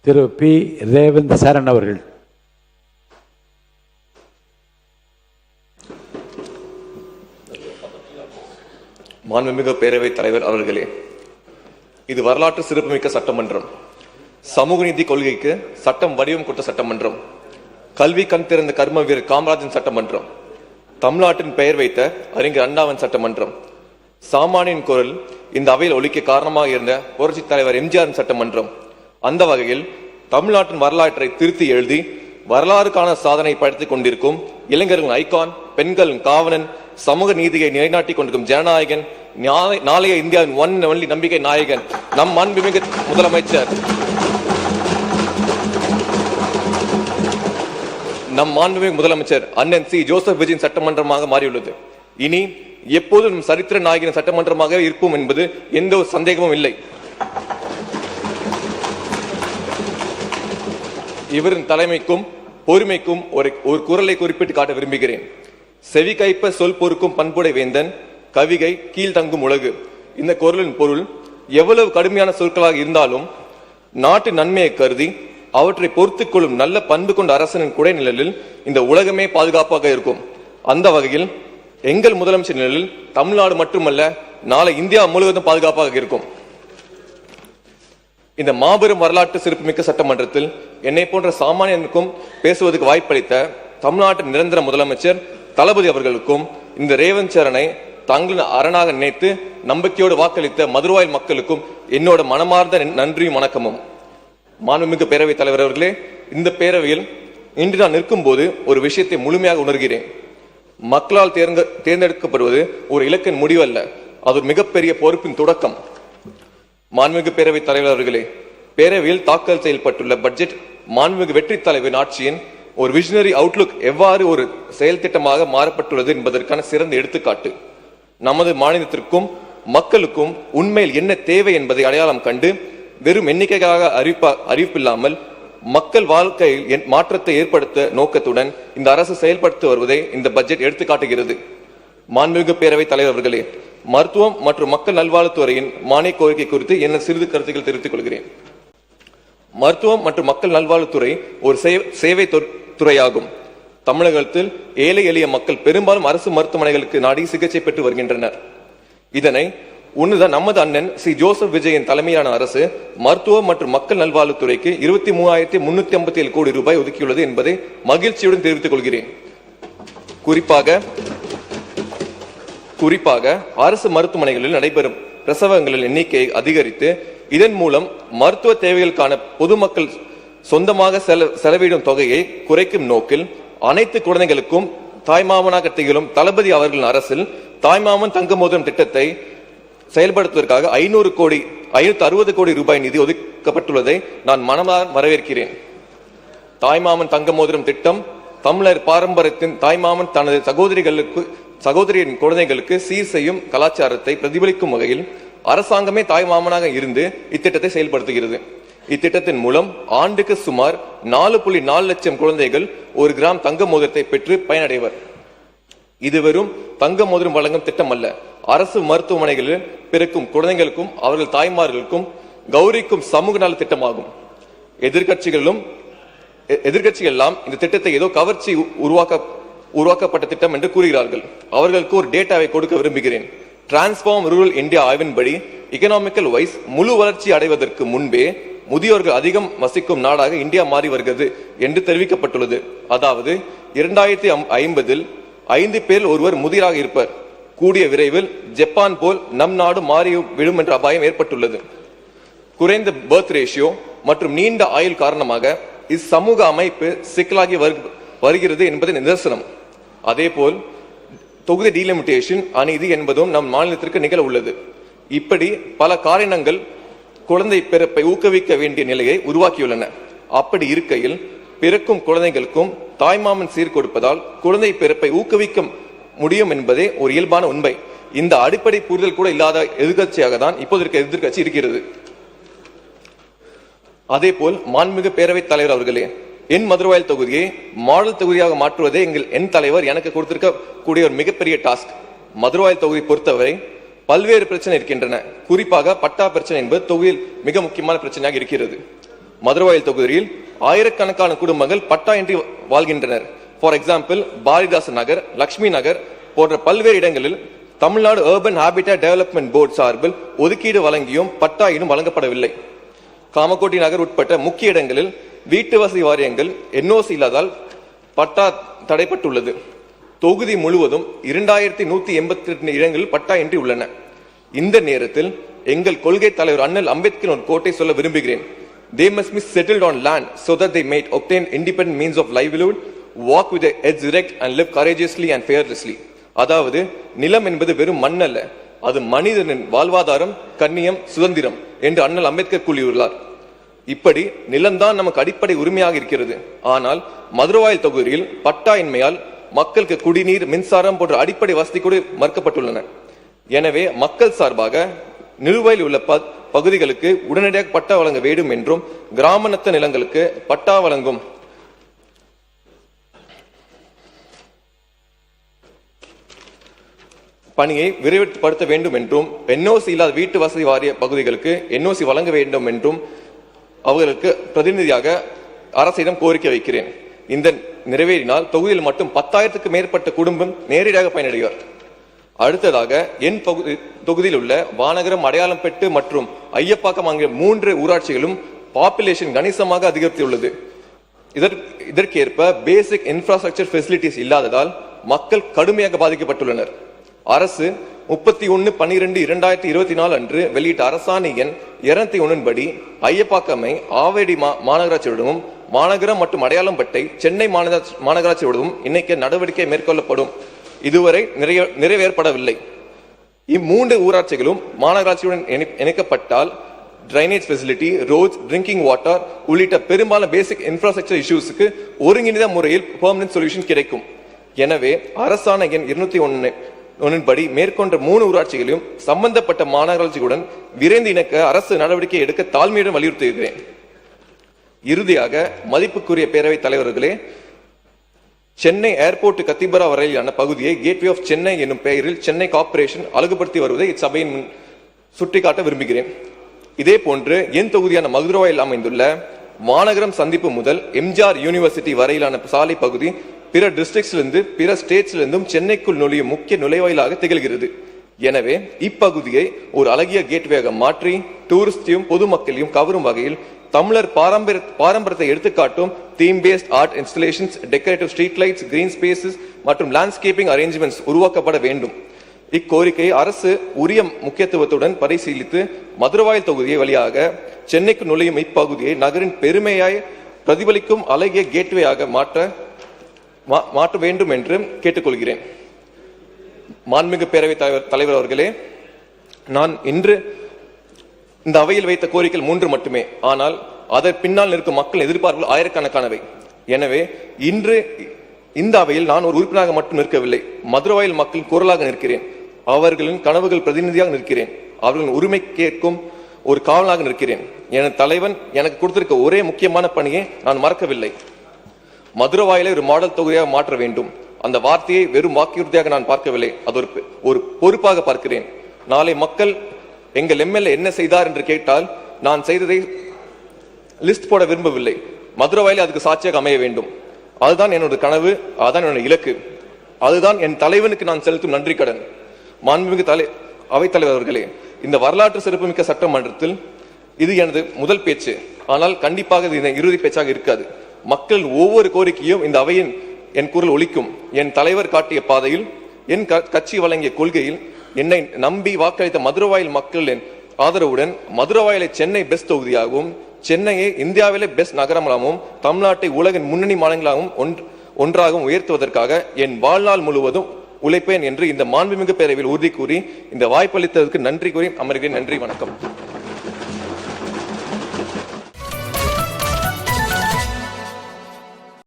திரு B. Revanth சரண் அவர்கள். மாண்புமிகு பேரவைத் தலைவர் அவர்களே, இது வரலாற்று சிறப்புமிக்க சட்டமன்றம். சமூக நீதி கொள்கைக்கு சட்டம் வடிவம் கொடுத்த சட்டமன்றம். கல்வி கண் திறந்த கர்ம வீரர் காமராஜின் சட்டமன்றம். தமிழ்நாட்டின் பெயர் வைத்த அறிஞர் அண்ணாவின் சட்டமன்றம். சாமானியின் குரல் இந்த அவையில் ஒலிக்க காரணமாக இருந்த புரட்சித் தலைவர் எம்ஜிஆரின் சட்டமன்றம். அந்த வகையில் தமிழ்நாட்டின் வரலாற்றை திருத்தி எழுதி வரலாறுக்கான சாதனை படைத்துக் கொண்டிருக்கும் இளைஞர்களின் ஐகான், பெண்களின் காவலன், சமூக நீதியை நிலைநாட்டிக் கொண்டிருக்கும் ஜனநாயகன், நாளைய இந்தியாவின் ஒன் ஒன்லி நம்பிக்கை நாயகன் நம் மாண்புமிகு முதலமைச்சர் அண்ணன் சி. ஜோசப் விஜயின் சட்டமன்றமாக மாறியுள்ளது. இனி எப்போதும் சரித்திர நாயகன் சட்டமன்றமாக இருப்போம் என்பது எந்த ஒரு சந்தேகமும் இல்லை. இவரின் தலைமைக்கும் பொறுமைக்கும் ஒரு குரலை குறிப்பிட்டு காட்ட விரும்புகிறேன். செவி கைப்ப சொல் பொறுக்கும் பண்புடை வேந்தன், கவிகை கீழ் தங்கும் உலகு. இந்த குரலின் பொருள் எவ்வளவு கடுமையான சொற்களாக இருந்தாலும் நாட்டின் நன்மையை கருதி அவற்றை பொறுத்துக் கொள்ளும் நல்ல பண்பு கொண்ட அரசனின் குடை நிழலில் இந்த உலகமே பாதுகாப்பாக இருக்கும். அந்த வகையில் எங்கள் முதலமைச்சர் நிழலில் தமிழ்நாடு மட்டுமல்ல, நாளை இந்தியா முழுவதும் பாதுகாப்பாக இருக்கும். இந்த மாபெரும் வரலாற்று சிறப்புமிக்க சட்டமன்றத்தில் என்னை போன்ற சாமானியனுக்கும் பேசுவதற்கு வாய்ப்பளித்த தமிழ்நாட்டின் நிரந்தர முதலமைச்சர் தளபதி அவர்களுக்கும் இந்த ரேவந்த் சரணை தங்களின் அரணாக நினைத்து நம்பிக்கையோடு வாக்களித்த மதுரவாயில் மக்களுக்கும் என்னோட மனமார்ந்த நன்றியும் வணக்கமும். மாண்புமிகு பேரவைத் தலைவர் அவர்களே, இந்த பேரவையில் இன்று நான் நிற்கும் போது ஒரு விஷயத்தை முழுமையாக உணர்கிறேன். மக்களால் தேர்ந்தெடுக்கப்படுவது ஒரு இலக்கின் முடிவல்ல, அது ஒரு மிகப்பெரிய பொறுப்பின் தொடக்கம். மாண்புமிகு பேரவைத் தலைவர் அவர்களே, பேரவையில் தாக்கல் செய்யப்பட்டுள்ள பட்ஜெட் மாண்புமிகு வெற்றி தலைவரின் ஆட்சியின் ஒரு விஷனரி அவுட்லுக் எவ்வாறு ஒரு செயல் திட்டமாக மாறப்பட்டுள்ளது என்பதற்கான சிறந்த எடுத்துக்காட்டு. நமது மாநிலத்திற்கும் மக்களுக்கும் உண்மையில் என்ன தேவை என்பதை அடையாளம் கண்டு வெறும் எண்ணிக்கைக்காக அறிவிப்பில்லாமல் மக்கள் வாழ்க்கையில் மாற்றத்தை ஏற்படுத்த நோக்கத்துடன் இந்த அரசு செயல்படுத்தி வருவதை இந்த பட்ஜெட் எடுத்துக்காட்டுகிறது. மாண்புமிகு பேரவைத் தலைவர் அவர்களே, மருத்துவம் மற்றும் மக்கள் நல்வாழ்வுத்துறையின் மானிய கோரிக்கை குறித்து என்ன சிறிது கருத்துக்கள் தெரிவித்துக் கொள்கிறேன். மருத்துவம் மற்றும் மக்கள் நல்வாழ்வுத்துறை ஒரு சேவை துறையாகும். தமிழகத்தில் ஏழை எளிய மக்கள் பெரும்பாலும் அரசு மருத்துவமனைகளுக்கு நாடி சிகிச்சை பெற்று வருகின்றனர். இதனை உன்னுதான் நமது அண்ணன் சி. ஜோசப் விஜயின் தலைமையிலான அரசு மருத்துவம் மற்றும் மக்கள் நல்வாழ்வுத்துறைக்கு 23,357 கோடி ரூபாய் ஒதுக்கியுள்ளது என்பதை மகிழ்ச்சியுடன் தெரிவித்துக் கொள்கிறேன். குறிப்பாக அரசு மருத்துவமனைகளில் நடைபெறும் பிரசவங்களின் எண்ணிக்கையை அதிகரித்து இதன் மூலம் மருத்துவ தேவைகளுக்கான பொதுமக்கள் சொந்தமாக செலவிடும் தொகையை குறைக்கும் நோக்கில் அனைத்து குழந்தைகளுக்கும் தாய்மாமனாக திகழும் தளபதி அவர்களின் அரசில் தாய்மாமன் தங்க மோதிரம் திட்டத்தை செயல்படுத்துவதற்காக 560 கோடி ரூபாய் நிதி ஒதுக்கப்பட்டுள்ளதை நான் மனமாற வரவேற்கிறேன். தாய்மாமன் தங்க மோதிரம் திட்டம் தமிழர் பாரம்பரியத்தின் தாய்மாமன் தனது சகோதரியின் குழந்தைகளுக்கு சீர் செய்யும் கலாச்சாரத்தை பிரதிபலிக்கும் வகையில் அரசாங்கமே தாய்மாமனாக இருந்து இத்திட்டத்தை செயல்படுத்துகிறது. இத்திட்டத்தின் மூலம் ஆண்டுக்கு சுமார் 4.4 லட்சம் குழந்தைகள் 1 கிராம் தங்க மோதிரத்தை பெற்று பயனடைவர். இது வெறும் தங்க மோதிரம் வழங்கும் திட்டம் அல்ல, அரசு மருத்துவமனைகளில் பிறக்கும் குழந்தைகளுக்கும் அவர்கள் தாய்மார்களுக்கும் கௌரிக்கும் சமூக நல திட்டமாகும். எதிர்கட்சிகள் எல்லாம் இந்த திட்டத்தை ஏதோ கவர்ச்சி உருவாக்கப்பட்ட திட்டம் என்று கூறுகிறார்கள். அவர்களுக்கு ஒரு டேட்டாவை கொடுக்க விரும்புகிறேன். டிரான்ஸ்ஃபார்ம் ரூரல் இந்தியா ஆய்வின்படி எகனாமிக்கல் வைஸ் முழு வளர்ச்சி அடைவதற்கு முன்பே முதியோர்கள் அதிகம் வசிக்கும் நாடாக இந்தியா மாறி வருகிறது என்று தெரிவிக்கப்பட்டுள்ளது. அதாவது 2050 5 பேரில் ஒருவர் முதிராக இருப்பர். கூடிய விரைவில் ஜப்பான் போல் நம் நாடு மாறி விடும் என்ற அபாயம் ஏற்பட்டுள்ளது. குறைந்த பர்த் ரேஷியோ மற்றும் நீண்ட ஆயுள் காரணமாக இச்சமூக அமைப்பு சிக்கலாகி வருகிறது என்பது நிதர்சனம். அதேபோல் தொகுதி டீலிமிட்டேஷன் அநீதி என்பதும் நம் மாநிலத்திற்கு நிகழ உள்ளது. இப்படி பல காரணங்கள் குழந்தை பிறப்பை ஊக்குவிக்க வேண்டிய நிலையை உருவாக்கியுள்ளன. அப்படி இருக்கையில் பிறக்கும் குழந்தைகளுக்கும் தாய்மாமன் சீர் கொடுப்பதால் குழந்தை பிறப்பை ஊக்குவிக்க முடியும் என்பதே ஒரு இயல்பான உண்மை. இந்த அடிப்படை புரிதல் கூட இல்லாத எதிர்கட்சியாக தான் இப்போது எதிர்கட்சி இருக்கிறது. அதே போல் மாண்புமிகு பேரவைத் தலைவர் அவர்களே, என் மதுரவாயில் தொகுதியை மாடல் தொகுதியாக மாற்றுவதே என் தலைவர் எனக்கு கொடுத்திருக்க கூடிய ஒரு மிகப்பெரிய டாஸ்க். மதுரவாயில் தொகுதி பொறுத்தவரை பல்வேறு பிரச்சனை இருக்கின்றன. குறிப்பாக பட்டா பிரச்சனை என்பது தொகுதியில் மிக முக்கியமான பிரச்சனையாக இருக்கிறது. மதுரவாயல் தொகுதியில் ஆயிரக்கணக்கான குடும்பங்கள் பட்டா இன்றி வாழ்கின்றனர். ஃபார் எக்ஸாம்பிள், பாரதிதாசன் நகர், லட்சுமி நகர் போன்ற பல்வேறு இடங்களில் Tamil Nadu urban habitat development board சார்பில் ஒதுக்கீடு வழங்கியும் பட்டா இன்னும் வழங்கப்படவில்லை. காமக்கோட்டி நகர் உட்பட்ட முக்கிய இடங்களில் வீட்டு வசதி வாரியங்கள் NOC இல்லாதால் பட்டா தடைப்பட்டுள்ளது. தொகுதி முழுவதும் 2182 இடங்களில் பட்டா இன்றி உள்ளன. இந்த நேரத்தில் எங்கள் கொள்கை தலைவர் அண்ணல் அம்பேத்கர் ஒரு கோட்டை சொல்ல விரும்புகிறேன். They must be settled on land so that they may obtain independent means of livelihood, walk with their heads erect and live courageously and fearlessly. அதாவது நிலம் என்பது வெறும் மண் அல்ல, அது மனிதனின் வாழ்வாதாரம், கண்ணியம், சுதந்திரம் என்று அண்ணல் அம்பேத்கர் கூறியுள்ளார். இப்படி நிலம்தான் நமக்கு அடிப்படை உரிமையாக இருக்கிறது. ஆனால் மதுரவாயல் தொகுதியில் பட்டா இன்மையால் மக்களுக்கு குடிநீர், மின்சாரம் போன்ற அடிப்படை வசதி கூட மறுக்கப்பட்டுள்ளன. எனவே மக்கள் சார்பாக நிலுவையில் உள்ள பகுதிகளுக்கு உடனடியாக பட்டா வழங்க வேண்டும் என்றும், கிராமநத்த நிலங்களுக்கு பட்டா வழங்கும் பணியை விரைவுபடுத்த வேண்டும் என்றும், NOC இல்லாத வீட்டு வசதி வாரிய பகுதிகளுக்கு NOC வழங்க வேண்டும் என்றும் அவர்களுக்கு பிரதிநிதியாக அரசிடம் கோரிக்கை வைக்கிறேன். இந்த நிறைவேறினால் தொகுதியில் மட்டும் 10,000க்கு மேற்பட்ட குடும்பம் நேரடியாக பயனடைவார். அடுத்ததாக என் தொகுதியில் உள்ள வானகரம், அடையாளம்பட்டு மற்றும் ஐயப்பாக்கம் ஆகிய 3 ஊராட்சிகளும் பாப்புலேஷன் கணிசமாக அதிகரித்துள்ளது. இதற்கேற்ப பேசிக் இன்ஃப்ராஸ்ட்ரக்சர் ஃபெசிலிட்டிஸ் இல்லாததால் மக்கள் கடுமையாக பாதிக்கப்பட்டுள்ளனர். அரசு 31/12/2024 அன்று வெளியிட்ட அரசாணை எண் 201 படி ஐயப்பாக்கமை ஆவடி மாநகராட்சியுடனும், மாநகரம் மற்றும் அடையாளம்பட்டை சென்னை மாநகராட்சியுடனும் இணைக்க நடவடிக்கை மேற்கொள்ளப்படும். இதுவரை நிறைவேறப்படவில்லை. இம்மூன்று ஊராட்சிகளும் மாநகராட்சியுடன் இணைக்கப்பட்டால் drainage facility, roads, drinking water உள்ளிட்ட பெரும்பாலான பேசிக் இன்ஃப்ராஸ்ட்ரக்சர் இஷ்யூஸுக்கு ஒருங்கிணைந்த முறையில் பெர்மனன்ட் சொல்யூஷன் கிடைக்கும். எனவே அரசாணை எண் 201 படி மேற்கொண்ட 3 ஊராட்சிகளையும் சம்பந்தப்பட்ட மாநகராட்சிகளுடன் விரைந்து இணைக்க அரசு நடவடிக்கை எடுக்க தாழ்மையுடன் வலியுறுத்துகிறேன். இறுதியாக மதிப்புக்குரிய பேரவைத் தலைவர்களே, சென்னை ஏர்போர்ட் கத்திபரா வரையிலான பகுதியை கேட்வே ஆஃப் சென்னை என்னும் பெயரில் சென்னை கார்ப்பரேஷன் அழகுபடுத்தி வருவதை இச்சபையின் முன் சுட்டிக்காட்ட விரும்புகிறேன். இதே போன்று என் தொகுதியான மதுரவாயல் அமைந்துள்ள மாநகரம் சந்திப்பு முதல் MGR யூனிவர்சிட்டி வரையிலான சாலை பகுதி பிற டிஸ்ட்ரிக்ட்ஸிலிருந்து, பிற ஸ்டேட்ஸிலிருந்தும் சென்னைக்குள் நுழையும் முக்கிய நுழைவாயிலாக திகழ்கிறது. எனவே இப்பகுதியை ஒரு அழகிய கேட்வேயாக மாற்றி டூரிஸ்டையும் பொதுமக்களையும் கவரும் வகையில் தமிழர் பாரம்பரியத்தை எடுத்துக்காட்டும் theme paste art installations, decorative street lights, green spaces மற்றும் லேண்ட்ஸ்கேப்பிங் அரேஞ்ச்மெண்ட்ஸ் உருவாக்கப்பட வேண்டும். இக்கோரிக்கை அரசு உரிய முக்கியத்துவத்துடன் பரிசீலித்து மதுரவாயல் தொகுதியை வழியாக சென்னைக்கு நுழையும் இப்பகுதியை நகரின் பெருமையாய் பிரதிபலிக்கும் அழகிய கேட்வேயாக மாற்ற வேண்டும் என்று கேட்டுக்கொள்கிறேன். மாண்புமிகு பேரவைத் தலைவர் அவர்களே, நான் இன்று இந்த அவையில் வைத்த கோரிக்கைகள் 3 மட்டுமே. ஆனால் அதன் பின்னால் நிற்கும் மக்கள் எதிர்பார்ப்புகள் ஆயிரக்கணக்கானவை. எனவே இன்று இந்த அவையில் நான் ஒரு உறுப்பினராக மட்டும் நிற்கவில்லை, மதுரவாயல் மக்களின் குரலாக நிற்கிறேன். அவர்களின் கனவுகள் பிரதிநிதியாக நிற்கிறேன். அவர்களின் உரிமை கேட்கும் ஒரு காவலாக நிற்கிறேன். என் தலைவன் எனக்கு கொடுத்திருக்க ஒரே முக்கியமான பணியை நான் மறக்கவில்லை. மதுரவாயலை ஒரு மாடல் தொகுதியாக மாற்ற வேண்டும். அந்த வார்த்தையை வெறும் வாக்குறுதியாக நான் பார்க்கவில்லை, அது ஒரு பொறுப்பாக பார்க்கிறேன். நாளை மக்கள் எங்கள் MLA என்ன செய்தார் என்று கேட்டால் நான் செய்ததை லிஸ்ட் போட விரும்பவில்லை. மதுரவாயலை அதுக்கு சாட்சியாக அமைய வேண்டும். அதுதான் என்னோட கனவு, அதுதான் என்னோட இலக்கு, அதுதான் என் தலைவனுக்கு நான் செலுத்தும் நன்றி கடன். மாண்புமிகு அவைத்தலைவர் அவர்களே, இந்த வரலாற்று சிறப்புமிக்க சட்டமன்றத்தில் இது எனது முதல் பேச்சு. ஆனால் கண்டிப்பாக இது இறுதி பேச்சாக இருக்காது. மக்கள் ஒவ்வொரு கோரிக்கையும் இந்த அவையின் என் குரல் ஒலிக்கும். என் தலைவர் காட்டிய பாதையில், என் கட்சி வழங்கிய கொள்கையில் என்னை நம்பி வாக்களித்த மதுரவாயல் மக்களின் ஆதரவுடன் மதுரவாயலை சென்னை பெஸ்ட் தொகுதியாகவும், சென்னையை இந்தியாவிலே பெஸ்ட் நகரமாகவும், தமிழ்நாட்டை உலகின் முன்னணி மாநிலங்களாகவும் ஒன்றாகவும் உயர்த்துவதற்காக என் வாழ்நாள் முழுவதும் உழைப்பேன் என்று இந்த மாண்புமிகு பேரவையில் உறுதி கூறி இந்த வாய்ப்பளித்ததற்கு நன்றி கூறி அமர்கிறேன். நன்றி, வணக்கம்.